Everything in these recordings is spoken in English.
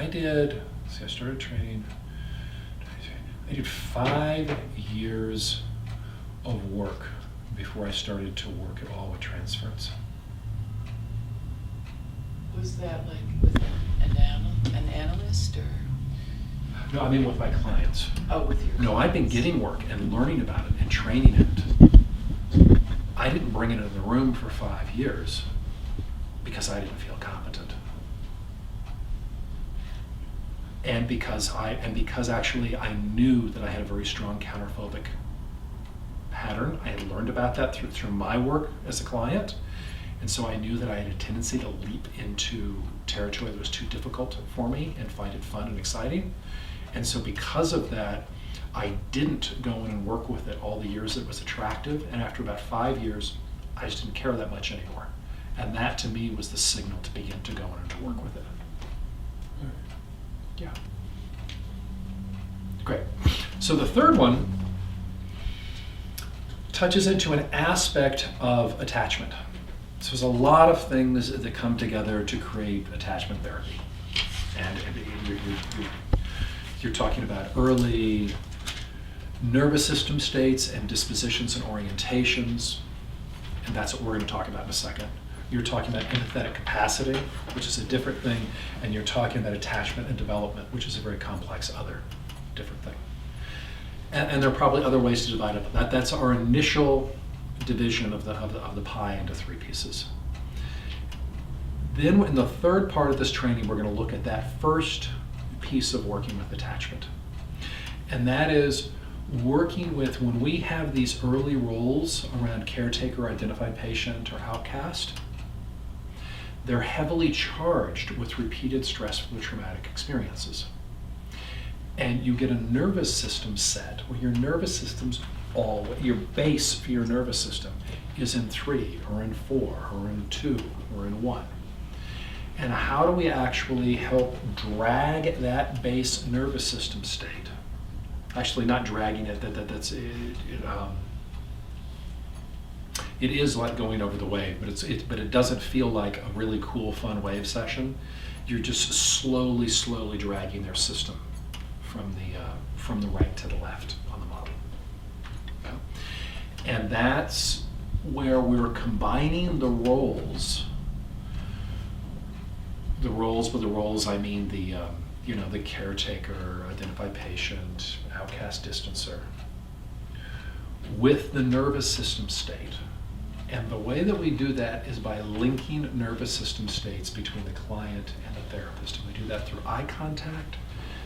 I started training, I did 5 years of work before I started to work at all with Transference. Was that like with an analyst or? No, I mean with my clients. Oh, with your No, I've been clients. getting work and learning about it and training it. I didn't bring it into the room for 5 years because I didn't feel competent. And because actually I knew that I had a very strong counterphobic pattern. I had learned about that through my work as a client. And so I knew that I had a tendency to leap into territory that was too difficult for me and find it fun and exciting. And so because of that, I didn't go in and work with it all the years it was attractive. And after about 5 years, I just didn't care that much anymore. And that to me was the signal to begin to go in and to work with it. Yeah. Great. So the third one touches into an aspect of attachment. So there's a lot of things that come together to create attachment therapy. And you're talking about early nervous system states and dispositions and orientations, and that's what we're going to talk about in a second. You're talking about empathetic capacity, which is a different thing, and you're talking about attachment and development, which is a very complex other different thing. And there are probably other ways to divide up. That's our initial division of the pie into 3 pieces. Then in the third part of this training, we're going to look at that first piece of working with attachment. And that is working with, when we have these early roles around caretaker, identified patient, or outcast, they're heavily charged with repeated stressful or traumatic experiences. And you get a nervous system set where your nervous system's your base for your nervous system is in 3 or in 4 or in 2 or in 1. And how do we actually help drag that base nervous system state? Actually, not dragging it, it is like going over the wave, but it doesn't feel like a really cool, fun wave session. You're just slowly dragging their system from the right to the left on the model. Okay? And that's where we're combining the roles. The roles, I mean the caretaker, identified patient, outcast distancer, with the nervous system state. And the way that we do that is by linking nervous system states between the client and the therapist. And we do that through eye contact,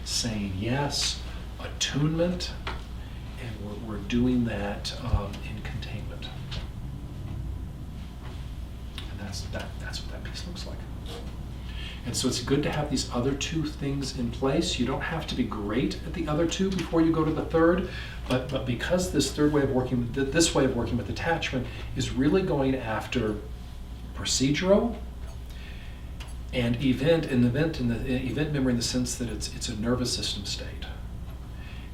saying yes, attunement, and we're doing that in containment. And that's what that piece looks like. And so it's good to have these other 2 things in place. You don't have to be great at the other 2 before you go to the third, but because this way of working with attachment is really going after procedural and event memory in the sense that it's a nervous system state.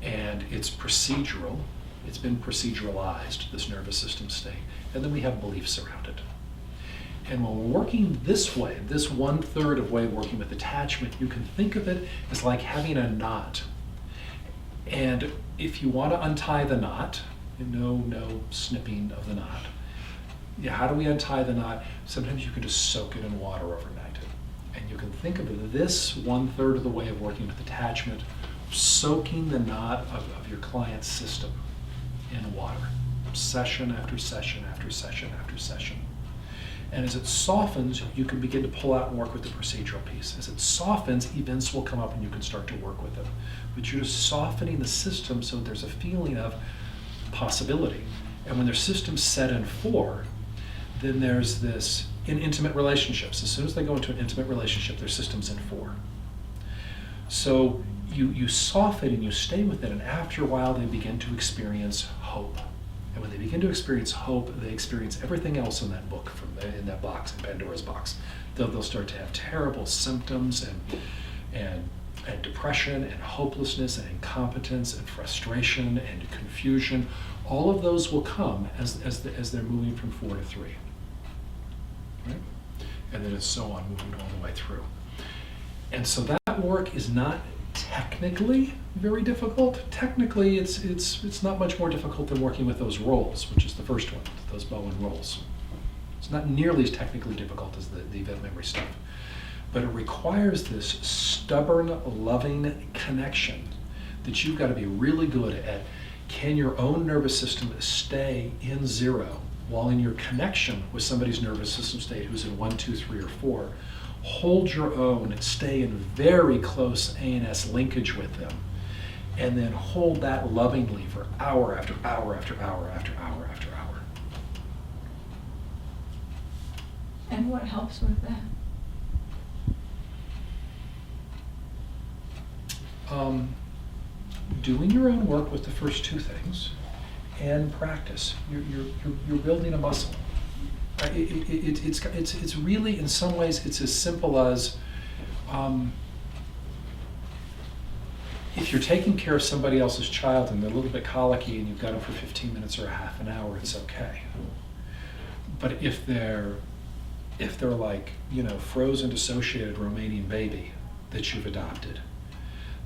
And it's procedural. It's been proceduralized, this nervous system state. And then we have beliefs around it. And when we're working this way, this 1/3 of way of working with attachment, you can think of it as like having a knot. And if you want to untie the knot, no snipping of the knot. Yeah, how do we untie the knot? Sometimes you can just soak it in water overnight. And you can think of this 1/3 of the way of working with attachment, soaking the knot of your client's system in water, session after session after session after session. And as it softens, you can begin to pull out and work with the procedural piece. As it softens, events will come up and you can start to work with them. But you're just softening the system so there's a feeling of possibility. And when their system's set in 4, then there's this, in intimate relationships, as soon as they go into an intimate relationship, their system's in 4. So you soften and you stay with it, and after a while they begin to experience hope. And when they begin to experience hope, they experience everything else in that book, in that box, in Pandora's box. They'll start to have terrible symptoms and depression and hopelessness and incompetence and frustration and confusion. All of those will come as they're moving from 4 to 3. Right? And then it's so on, moving all the way through. And so That work is not technically very difficult. Technically, it's not much more difficult than working with those rolls, which is the first one, those Bowen rolls. It's not nearly as technically difficult as the event memory stuff. But it requires this stubborn, loving connection that you've got to be really good at. Can your own nervous system stay in 0 while in your connection with somebody's nervous system state who's in 1, 2, 3, or 4? Hold your own, stay in very close ANS linkage with them, and then hold that lovingly for hour after hour after hour after hour after hour. And what helps with that? Doing your own work with the first 2 things, and practice. You're building a muscle. It's really, in some ways, it's as simple as if you're taking care of somebody else's child and they're a little bit colicky and you've got them for 15 minutes or a half an hour, it's okay. But if they're like, frozen, dissociated Romanian baby that you've adopted,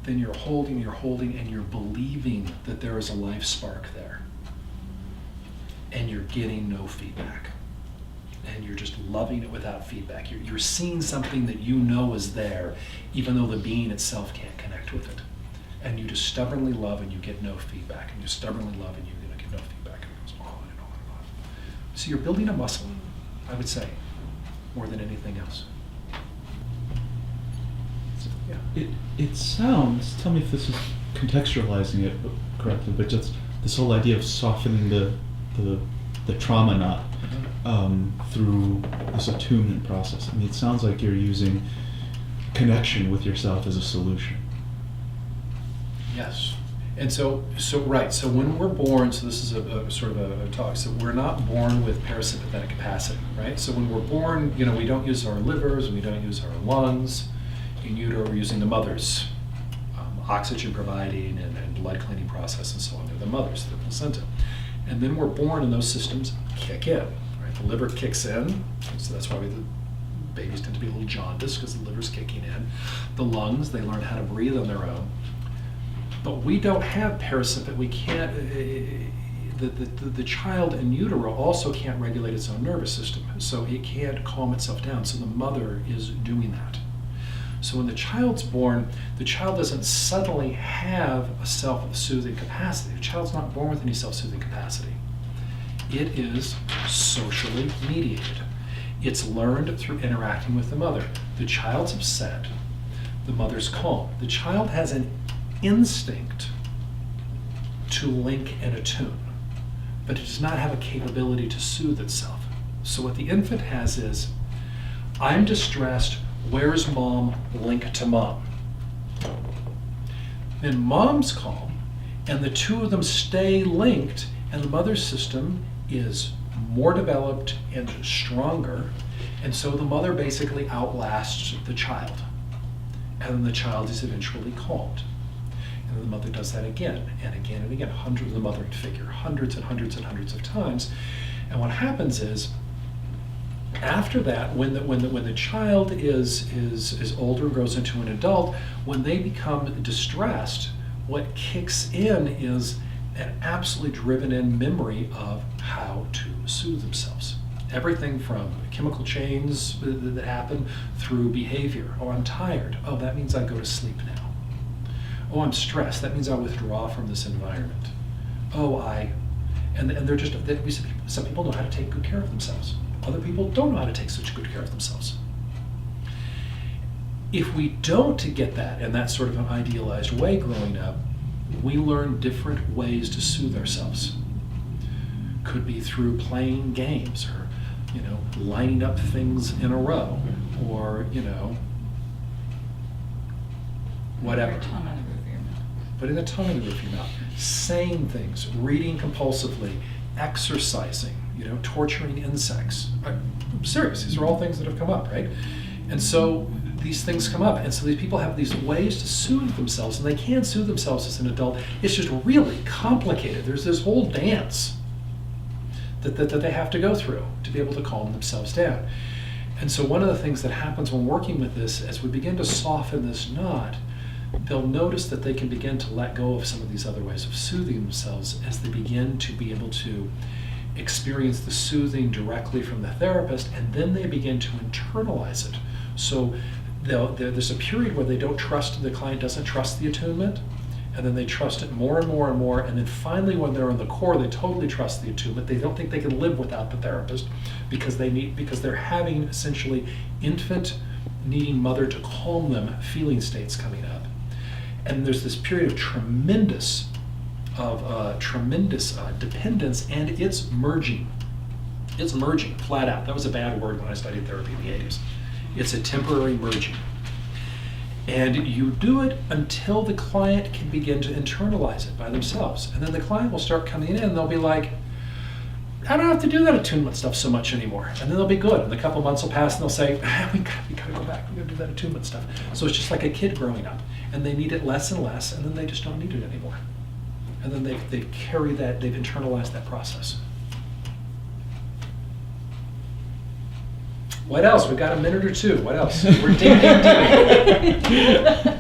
then you're holding, and you're believing that there is a life spark there. And you're getting no feedback. And you're just loving it without feedback. You're seeing something that you know is there, even though the being itself can't connect with it. And you just stubbornly love and you get no feedback. And you stubbornly love and you get no feedback. And it goes on and on and on. So you're building a muscle, I would say, more than anything else. Yeah. It sounds, tell me if this is contextualizing it correctly, but just this whole idea of softening the trauma knot through this attunement process. I mean, it sounds like you're using connection with yourself as a solution. Yes. And so when we're born, so this is a sort of a talk, so we're not born with parasympathetic capacity, right? So when we're born, we don't use our livers, we don't use our lungs. In utero, we're using the mother's oxygen providing and blood cleaning process and so on. They're the mother's, the placenta. And then we're born and those systems kick in, right? The liver kicks in, so that's why the babies tend to be a little jaundiced because the liver's kicking in. The lungs, they learn how to breathe on their own. But we don't have parasympathetic, we can't, the child in utero also can't regulate its own nervous system, so it can't calm itself down, so the mother is doing that. So when the child's born, the child doesn't suddenly have a self-soothing capacity. The child's not born with any self-soothing capacity. It is socially mediated. It's learned through interacting with the mother. The child's upset, the mother's calm. The child has an instinct to link and attune, but it does not have a capability to soothe itself. So what the infant has is, I'm distressed, where's mom? Link to mom. Then mom's calm, and the two of them stay linked, and the mother's system is more developed and stronger, and so the mother basically outlasts the child. And then the child is eventually calmed. And the mother does that again and again and again, hundreds of the mothering figure, hundreds and hundreds and hundreds of times. And what happens is, after that, when the child is older and grows into an adult, when they become distressed, what kicks in is an absolutely driven-in memory of how to soothe themselves. Everything from chemical chains that happen through behavior. Oh, I'm tired. Oh, that means I go to sleep now. Oh, I'm stressed. That means I withdraw from this environment. Oh, and they're just, some people know how to take good care of themselves. Other people don't know how to take such good care of themselves. If we don't get that in that sort of an idealized way growing up, we learn different ways to soothe ourselves. Could be through playing games or, lining up things in a row or, whatever. Putting the tongue in the roof of your mouth. Saying things, reading compulsively, exercising, torturing insects. I'm serious, these are all things that have come up, right? And so these things come up, and so these people have these ways to soothe themselves, and they can soothe themselves as an adult. It's just really complicated. There's this whole dance that they have to go through to be able to calm themselves down. And so one of the things that happens when working with this, as we begin to soften this knot, they'll notice that they can begin to let go of some of these other ways of soothing themselves as they begin to be able to experience the soothing directly from the therapist, and then they begin to internalize it. So there's a period where they don't trust, the client doesn't trust the attunement, and then they trust it more and more and more, and then finally when they're in the core, they totally trust the attunement. They don't think they can live without the therapist because they're having essentially infant needing mother to calm them feeling states coming up. And there's this period of tremendous dependence, and it's merging. It's merging, flat out. That was a bad word when I studied therapy in the 80s. It's a temporary merging. And you do it until the client can begin to internalize it by themselves. And then the client will start coming in and they'll be like, I don't have to do that attunement stuff so much anymore. And then they'll be good. And a couple months will pass and they'll say, we gotta go back. We gotta do that attunement stuff. So it's just like a kid growing up. And they need it less and less, and then they just don't need it anymore. And then they carry that, they've internalized that process. What else? We've got a minute or two. What else? We're digging deep.